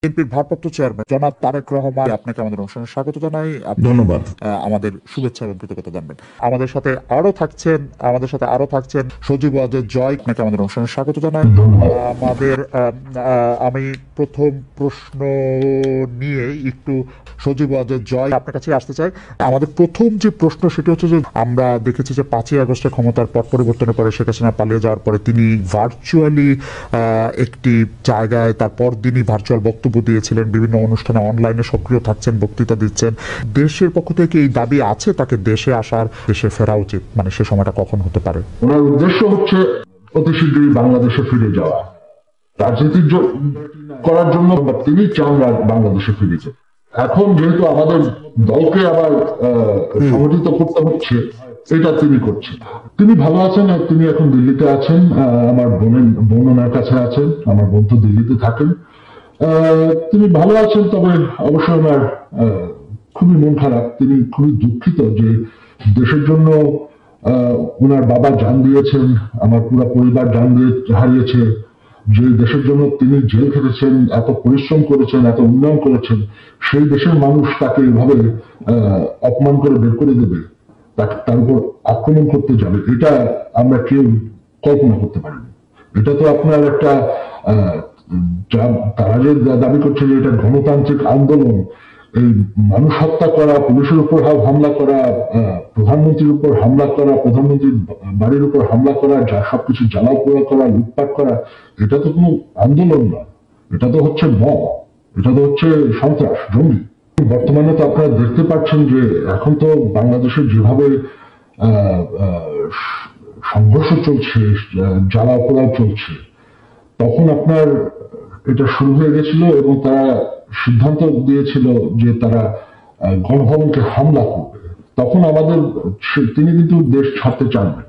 বিএনপির ভারপ্রাপ্ত চেয়ারম্যান জনাব তারেক রহমান, আপনাকে আমাদের অনুষ্ঠানে স্বাগত জানাই। ধন্যবাদ। আমাদের শুভেচ্ছা এবং কৃতজ্ঞতা জানবেন। আমাদের সাথে আরো থাকছেন সজীব ওয়াজেদ জয়, আপনাকে আমাদের অনুষ্ঠানে স্বাগত জানাই। আমাদের আমি প্রথম প্রশ্ন নিয়ে একটু সজীব ওয়াজেদ জয় আপনার কাছে আসতে চাই। আমাদের প্রথম যে প্রশ্ন সেটি হচ্ছে যে আমরা দেখেছি যে 5ই আগস্টে ক্ষমতার পট পরিবর্তনের পরে শেখ হাসিনা পালিয়ে যাওয়ার পরে তিনি ভার্চুয়ালি একটি জায়গায় তার পরদিনই ভার্চুয়াল বক্তব্য দিয়েছিলেন, বিভিন্ন অনুষ্ঠানে অনলাইনে সক্রিয় থাকছেন, বক্তৃতা দিচ্ছেন। দেশের পক্ষ থেকে এই দাবি আছে তাকে দেশে আসার, দেশে ফেরা উচিত, মানে সে সময়টা কখন হতে পারে? ওনার উদ্দেশ্য হচ্ছে অতি শীঘ্রই বাংলাদেশে ফিরে যাওয়া, রাজনীতি করার জন্য তিনি চান বাংলাদেশে ফিরে যেতে। এখন যেহেতু আমাদের দলকে আবার সংগঠিত করতে হচ্ছে, এটা তিনি করছেন। তিনি ভালো আছেন, তিনি এখন দিল্লিতে আছেন, আমার বোন ওনার কাছে আছেন, আমার বোন তো দিল্লিতে থাকেন। তিনি ভালো আছেন, তবে অবশ্যই ওনার খুবই মন খারাপ। তিনি খুবই দুঃখিত যে দেশের জন্য ওনার বাবা জান দিয়েছেন, আমার পুরো পরিবার জান দিয়ে হারিয়েছে। যে দেশের জন্য তিনি জেল খেটেছেন, এত পরিশ্রম করেছেন, এত উন্নয়ন করেছেন, সেই দেশের মানুষ তাকে এভাবে অপমান করে বের করে দেবে, তার উপর আক্রমণ করতে যাবে, এটা আমরা কেউ কল্পনা করতে পারিনি। এটা তো আপনার একটা তারা যে দাবি করছে যে এটা গণতান্ত্রিক আন্দোলন, এই মানুষ হত্যা করা, পুলিশের উপর হামলা করা, প্রধানমন্ত্রীর উপর হামলা করা, প্রধানমন্ত্রীর বাড়ির উপর হামলা করা, যা সবকিছু জ্বালাও পোড়া করা, লুটপাট করা, এটা তো কোনো আন্দোলন নয়, এটা তো হচ্ছে মব, এটা তো হচ্ছে সন্ত্রাস, জঙ্গি। বর্তমানে তো আপনারা দেখতে পাচ্ছেন যে এখন তো বাংলাদেশে যেভাবে সংঘর্ষ চলছে, জ্বালা পোড়া চলছে, তখন আপনার এটা শুরু হয়ে গেছিল এবং তারা সিদ্ধান্ত দিয়েছিল যে তারা গণভবনকে হামলা করবে। তখন তিনি কিন্তু দেশ ছাড়তে চান না।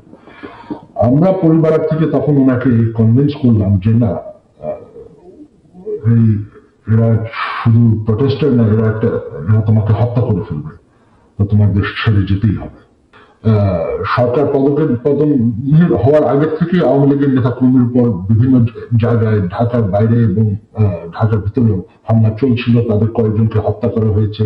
আমরা পরিবার থেকে তখন ওনাকে কনভিন্স করলাম যে না, এরা শুধু প্রটেস্টার না, এরা তোমাকে হত্যা করে ফেলবে, তো তোমার দেশ ছেড়ে যেতেই হবে। সরকার পতন হওয়ার আগে থেকে আওয়ামী লীগের নেতা কর্মীর উপর বিভিন্ন জায়গায় ঢাকার বাইরে এবং ঢাকার ভিতরেও হামলা চলছিল, তাদের কয়েকজনকে হত্যা করা হয়েছে।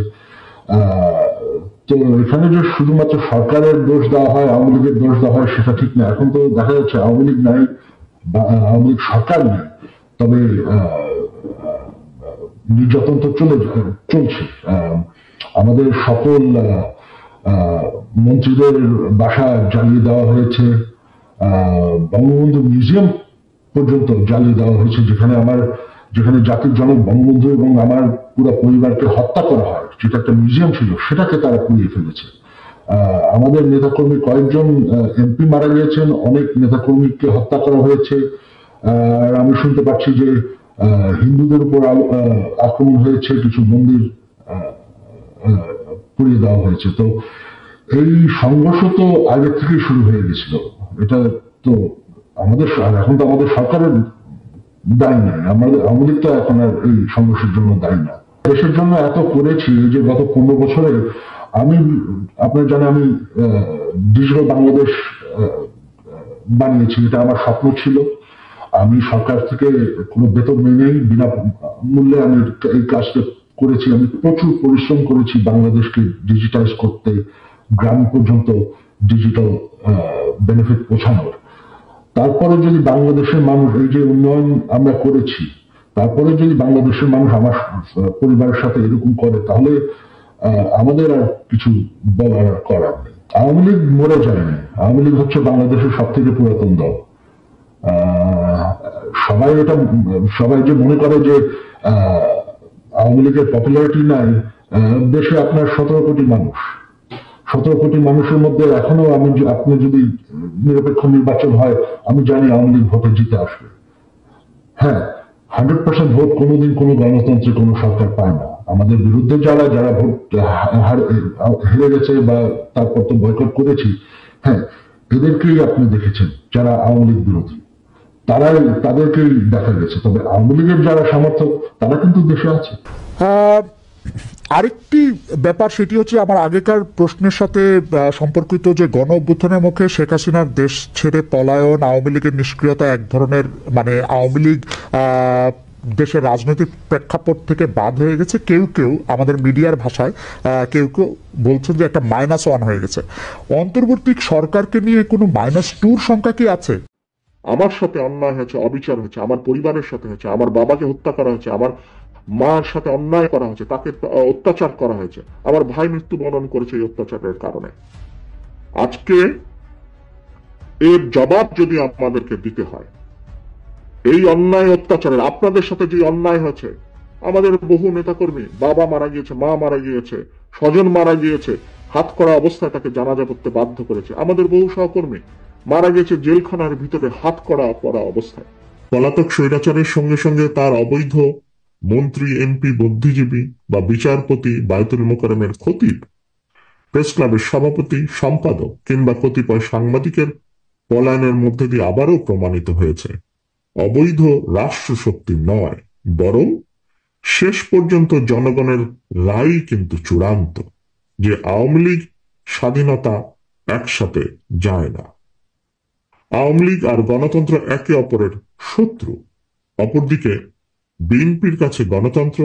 তো এখানে যে শুধুমাত্র সরকারের দোষ দেওয়া হয়, আওয়ামী লীগের দোষ দেওয়া হয়, সেটা ঠিক না। এখন তো দেখা যাচ্ছে আওয়ামী লীগ নাই, আওয়ামী লীগ সরকার নেই, তবে নির্যাতন তো চলছে। আমাদের সকল মন্ত্রীদের বাসা জ্বালিয়ে দেওয়া হয়েছে, বঙ্গবন্ধু মিউজিয়াম পর্যন্ত জ্বালিয়ে দেওয়া হয়েছে, যেখানে জাতির জনক বঙ্গবন্ধু এবং আমার পুরো পরিবারকে হত্যা করা হয়, যেটা একটা মিউজিয়াম ছিল, সেটাকে তারা পুড়িয়ে ফেলেছে। আমাদের নেতাকর্মী কয়েকজন এমপি মারা গিয়েছেন, অনেক নেতাকর্মীকে হত্যা করা হয়েছে। আর আমি শুনতে পাচ্ছি যে হিন্দুদের উপর আক্রমণ হয়েছে, কিছু মন্দির পুড়িয়ে দেওয়া হয়েছে। তো এই সংঘর্ষ তো আগে থেকেই শুরু হয়ে গেছিল। এটা তো এখন তো আমাদের সরকারের দায়ী নয়, আওয়ামী লীগ তো এখন আর এই সংঘর্ষের জন্য দায়ী না। দেশের জন্য এত করেছি যে গত 15 বছরে আপনারা জানেন আমি ডিজিটাল বাংলাদেশ বানিয়েছি। এটা আমার স্বপ্ন ছিল। আমি সরকার থেকে কোনো বেতন নেই, বিনা মূল্যে আমি এই কাজটা করেছি। আমি প্রচুর পরিশ্রম করেছি বাংলাদেশকে ডিজিটাইজ করতে, গ্রাম পর্যন্ত ডিজিটাল বেনিফিট পৌঁছানোর। তারপরে যদি বাংলাদেশের মানুষ, এই যে উন্নয়ন আমরা করেছি, তারপরে যদি বাংলাদেশের মানুষ আমার পরিবারের সাথে এরকম করে, তাহলে আমাদের আর কিছু বলার করার নেই। আওয়ামী লীগ মরে যায়নি। আওয়ামী লীগ হচ্ছে বাংলাদেশের সব থেকে পুরাতন দল। সবাই যে মনে করে যে আওয়ামী লীগের পপুলারিটি নাই, দেশে আপনার 17 কোটি মানুষ, 17 কোটি মানুষের মধ্যে এখনো আপনি যদি নিরপেক্ষ নির্বাচন হয়, আমি জানি আওয়ামী লীগ ভোটে জিতে আসবে। হ্যাঁ, 100% ভোট কোনোদিন কোনো গণতন্ত্রে কোনো সরকার পায় না। আমাদের বিরুদ্ধে যারা ভোট হেরে গেছে বা তারপর তো বয়কট করেছি, হ্যাঁ, এদেরকেই আপনি দেখেছেন যারা আওয়ামী লীগ বিরোধী, তাদেরকেই দেখা গেছে। তবে আওয়ামী লীগের যারা সমর্থক, তারা কিন্তু দেশে আছে। আরেকটি ব্যাপার সেটি হচ্ছে আমার আগেকার প্রশ্নের সাথে সম্পর্কিত, যে গণ অভ্যুত্থানের মুখে শেখ হাসিনার দেশ ছেড়ে পলায়ন, আওয়ামী লীগের নিষ্ক্রিয়তা, এক ধরনের মানে আওয়ামী লীগ দেশের রাজনৈতিক প্রেক্ষাপট থেকে বাদ হয়ে গেছে, কেউ কেউ আমাদের মিডিয়ার ভাষায় কেউ কেউ বলছেন যে একটা -1 হয়ে গেছে। অন্তর্বর্তী সরকারকে নিয়ে কোনো -2 সংখ্যা কি আছে? আমার সাথে অন্যায় হয়েছে, অবিচার হয়েছে, আমার পরিবারের সাথে হয়েছে, আমার বাবাকে হত্যা করা হয়েছে, আমার মার সাথে অন্যায় করা হয়েছে, তাকে অত্যাচার করা হয়েছে, আমার ভাই মৃত্যুবরণ করেছে এই অত্যাচারের কারণে। আজকে এর জবাব যদি আমাদেরকে দিতে হয়, এই অন্যায় অত্যাচারের, আপনাদের সাথে যে অন্যায় হয়েছে, আমাদের বহু নেতাকর্মী, বাবা মারা গিয়েছে, মা মারা গিয়েছে, স্বজন মারা গিয়েছে, হাত করা অবস্থায় তাকে জানাজা পড়তে বাধ্য করেছে, আমাদের বহু সহকর্মী মারা গেছে জেলখানার ভিতরে হাত করা পড়া অবস্থায়। পলাতক স্বৈরাচারের সঙ্গে সঙ্গে তার অবৈধ মন্ত্রী, এমপি, বুদ্ধিজীবী বা বিচারপতি, বায়তুল মোকাররমের খতিব, প্রেস ক্লাবের সভাপতি, সম্পাদক কিংবা কতিপয় সাংবাদিকের পলায়নের মধ্যে দিয়ে আবারও প্রমাণিত হয়েছে অবৈধ রাষ্ট্রশক্তি নয়, বরং শেষ পর্যন্ত জনগণের রায় কিন্তু চূড়ান্ত, যে আওয়ামী লীগ স্বাধীনতা একসাথে যায় না। আওয়ামী লীগ আর গণতন্ত্র একে অপরের শত্রু। অপরদিকে বিএনপির কাছে গণতন্ত্র,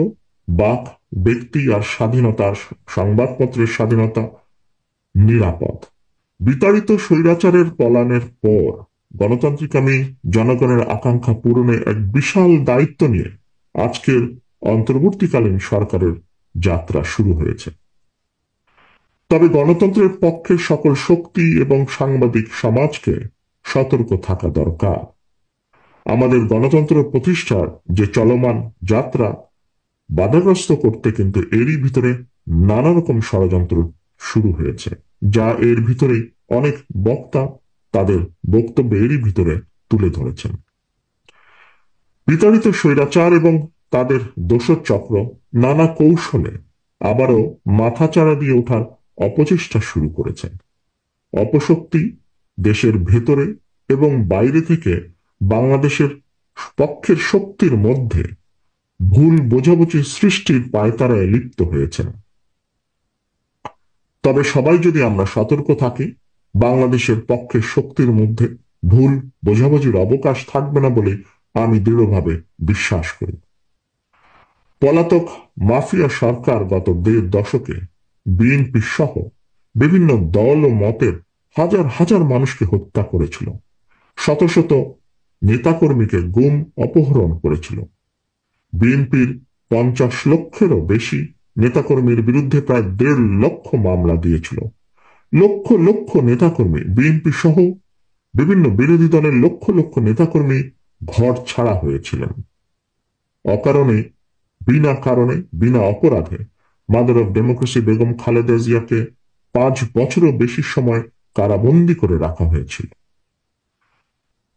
বাক, ব্যক্তি আর স্বাধীনতা, সংবাদপত্রের স্বাধীনতা নিরাপদ। বিতাড়িত স্বৈরাচারের পলায়নের পর গণতান্ত্রিকামী জনগণের আকাঙ্ক্ষা পূরণে এক বিশাল দায়িত্ব নিয়ে আজকের অন্তর্বর্তীকালীন সরকারের যাত্রা শুরু হয়েছে। তবে গণতন্ত্রের পক্ষে সকল শক্তি এবং সাংবাদিক সমাজকে সতর্ক থাকা দরকার। আমাদের গণতন্ত্র প্রতিষ্ঠার যে চলমান যাত্রা বাধাগ্রস্ত করতে কিন্তু এরই ভিতরে নানা রকম ষড়যন্ত্র শুরু হয়েছে, যা এর ভিতরেই অনেক বক্তা তাদের বক্তব্য এরই ভিতরে তুলে ধরেছেন। বিতাড়িত স্বৈরাচার এবং তাদের দোসর চক্র নানা কৌশলে আবারও মাথাচাড়া দিয়ে ওঠার অপচেষ্টা শুরু করেছেন। অপশক্তি দেশের ভেতরে এবং বাইরে থেকে বাংলাদেশের পক্ষের শক্তির মধ্যে ভুল বোঝাবুঝি সৃষ্টির পায়তারায় লিপ্ত হয়েছেন। তবে সবাই যদি আমরা সতর্ক থাকি, বাংলাদেশের পক্ষের শক্তির মধ্যে ভুল বোঝাবুঝির অবকাশ থাকবে না বলে আমি দৃঢ়ভাবে বিশ্বাস করি। পলাতক মাফিয়া সরকার গত 1.5 দশকে বিএনপি সহ বিভিন্ন দল ও মতের হাজার হাজার মানুষকে হত্যা করেছিল, শত শত নেতাকর্মীকে গুম, অপহরণ করেছিল। বিএনপির 50 লক্ষেরও বেশি নেতাকর্মীর বিরুদ্ধে প্রায় 1.5 লক্ষ মামলা দিয়েছিল। লক্ষ লক্ষ নেতাকর্মী, বিএনপি সহ বিভিন্ন বিরোধী দলের লক্ষ লক্ষ নেতাকর্মী ঘর ছাড়া হয়েছিলেন। অকারণে, বিনা কারণে, বিনা অপরাধে mother of democracy Begum Khaleda জিয়াকে 5 বছরও বেশি সময় কারাবন্দী করে রাখা হয়েছিল।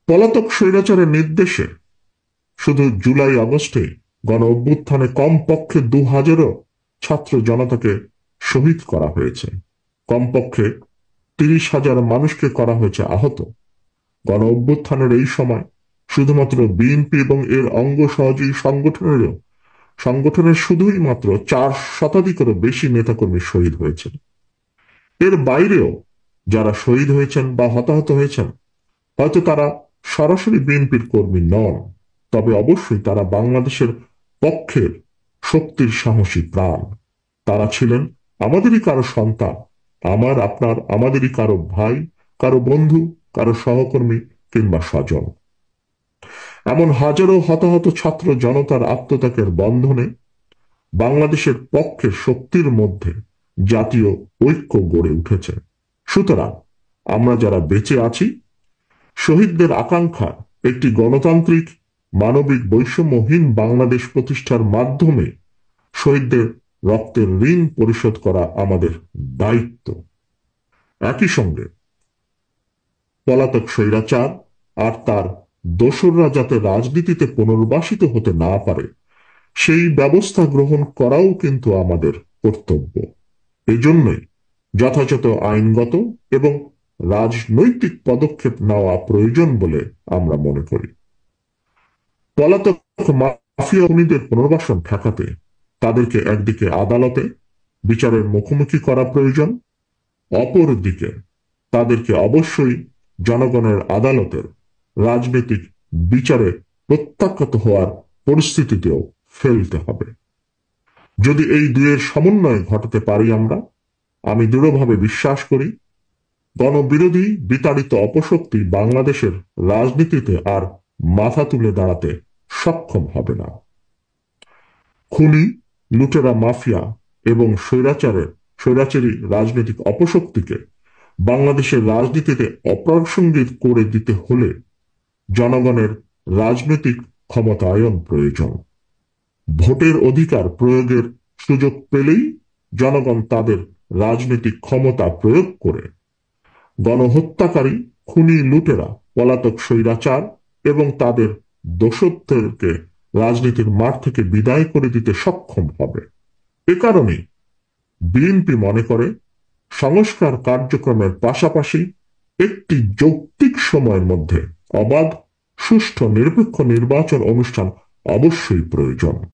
পলাতক স্বৈরাচারের নির্দেশে শুধু জুলাই আগস্টে গণ অভ্যুত্থানে কমপক্ষে 2000 ছাত্র জনতাকে শহীদ করা হয়েছে, কমপক্ষে 30,000 মানুষকে করা হয়েছে আহত। গণ অভ্যুত্থানের এই সময় শুধুমাত্র বিএনপি এবং এর অঙ্গ সহযোগী সংগঠনের শুধুই মাত্র 4 শতাধিকেরও বেশি নেতাকর্মী শহীদ হয়েছেন। এর বাইরেও যারা শহীদ হয়েছেন বা হতাহত হয়েছেন, হয়তো তারা সরাসরি বিএনপির কর্মী নন, তবে অবশ্যই তারা বাংলাদেশের পক্ষের শক্তির সাহসী প্রাণ। তারা ছিলেন আমাদেরই কারো সন্তান, আমার, আপনার, আমাদেরই কারো ভাই, কারো বন্ধু, কারো সহকর্মী কিংবা স্বজন। এমন হাজারো হতাহত ছাত্র জনতার আত্মত্যাগের বন্ধনে বাংলাদেশের পক্ষের শক্তির মধ্যে জাতীয় ঐক্য গড়ে উঠেছে। সুতরাং আমরা যারা বেঁচে আছি, শহীদদের আকাঙ্ক্ষা একটি গণতান্ত্রিক, মানবিক, বৈষম্যহীন বাংলাদেশ প্রতিষ্ঠার মাধ্যমে শহীদদের রক্তের ঋণ পরিশোধ করা আমাদের দায়িত্ব। একই সঙ্গে পলাতক স্বৈরাচার আর তার দোসররা যাতে রাজনীতিতে পুনর্বাসিত হতে না পারে, সেই ব্যবস্থা গ্রহণ করাও কিন্তু আমাদের কর্তব্য। এই জন্যই যথাযথ আইনগত এবং রাজনৈতিক পদক্ষেপ নেওয়া প্রয়োজন বলে আমরা মনে করি। পলাতক মাফিয়া খুনিদের পুনর্বাসন ঠেকাতে তাদেরকে একদিকে আদালতে বিচারের মুখোমুখি করা প্রয়োজন, অপরদিকে তাদেরকে অবশ্যই জনগণের আদালতের রাজনৈতিক বিচারে প্রত্যাখ্যাত হওয়ার পরিস্থিতিতেও ফেলতে হবে। যদি এই দুয়ের সমন্বয় ঘটাতে পারি আমি দৃঢ়ভাবে বিশ্বাস করি গণবিরোধী বিতাড়িত অপশক্তি বাংলাদেশের রাজনীতিতে আর মাথা তুলে দাঁড়াতে সক্ষম হবে না। খুনি, লুটেরা, মাফিয়া এবং স্বৈরাচারী রাজনৈতিক অপশক্তিকে বাংলাদেশের রাজনীতিতে অপ্রাসঙ্গিক করে দিতে হলে জনগণের রাজনৈতিক ক্ষমতায়ন প্রয়োজন। ভোটের অধিকার প্রয়োগের সুযোগ পেলেই জনগণ তাদের রাজনৈতিক ক্ষমতা প্রয়োগ করে গণহত্যাকারী, খুনি, লুটেরা, পলাতক স্বৈরাচার এবং তাদের দোসরদেরকে রাজনীতির মাঠ থেকে বিদায় করে দিতে সক্ষম হবে। এ কারণে বিএনপি মনে করে সংস্কার কার্যক্রমের পাশাপাশি একটি যৌক্তিক সময়ের মধ্যে অবাধ, সুষ্ঠু, নিরপেক্ষ নির্বাচন অনুষ্ঠান অবশ্যই প্রয়োজন।